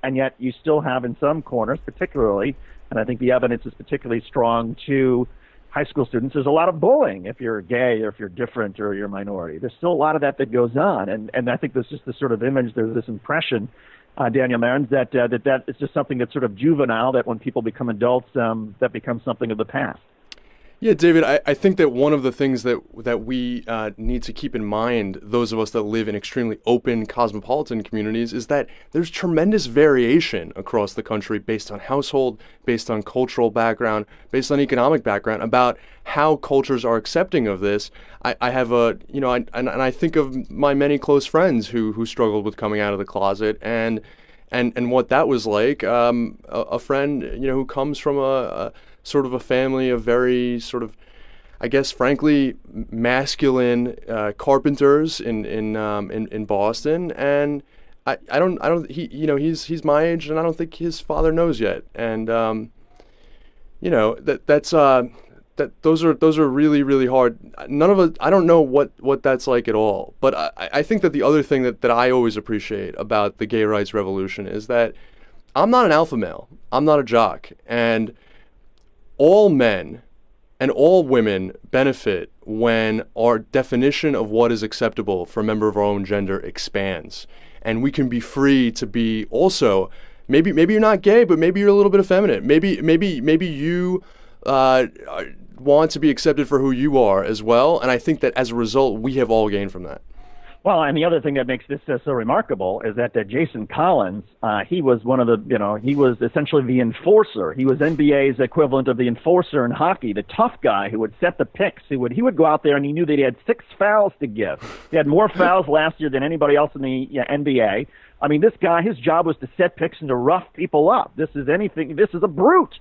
and yet you still have in some corners, particularly, and I think the evidence is particularly strong to high school students, there's a lot of bullying if you're gay or if you're different or you're a minority. There's still a lot of that goes on, and I think there's just this sort of image, there's this impression, Daniel Marins, that is just something that's sort of juvenile, that when people become adults, that becomes something of the past. Yeah, David, I think that one of the things that we need to keep in mind, those of us that live in extremely open cosmopolitan communities, is that there's tremendous variation across the country based on household, based on cultural background, based on economic background, about how cultures are accepting of this. I have and I think of my many close friends who struggled with coming out of the closet and what that was like. A friend, who comes from a sort of a family of very sort of, I guess, frankly, masculine carpenters in Boston, and he's my age, and I don't think his father knows yet, and those are really, really hard. None of us, I don't know what that's like at all, but I think that the other thing that I always appreciate about the gay rights revolution is that I'm not an alpha male, I'm not a jock, and all men and all women benefit when our definition of what is acceptable for a member of our own gender expands. And we can be free to be also, maybe you're not gay, but maybe you're a little bit effeminate. Maybe you want to be accepted for who you are as well. And I think that as a result, we have all gained from that. Well, and the other thing that makes this so remarkable is that Jason Collins, he was one of the, he was essentially the enforcer. He was NBA's equivalent of the enforcer in hockey, the tough guy who would set the picks. He would go out there and he knew that he had 6 fouls to give. He had more fouls last year than anybody else in the NBA. I mean, this guy, his job was to set picks and to rough people up. This is a brute.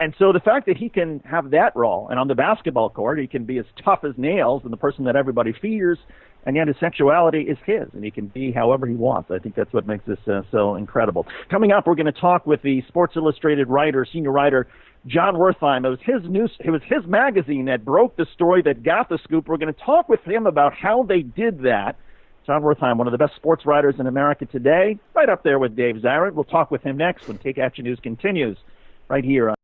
And so the fact that he can have that role, and on the basketball court, he can be as tough as nails and the person that everybody fears, and yet his sexuality is his, and he can be however he wants. I think that's what makes this so incredible. Coming up, we're going to talk with the Sports Illustrated writer, senior writer, John Wertheim. It was his magazine that broke the story that got the scoop. We're going to talk with him about how they did that. John Wertheim, one of the best sports writers in America today, right up there with Dave Zarin. We'll talk with him next when Take Action News continues right here on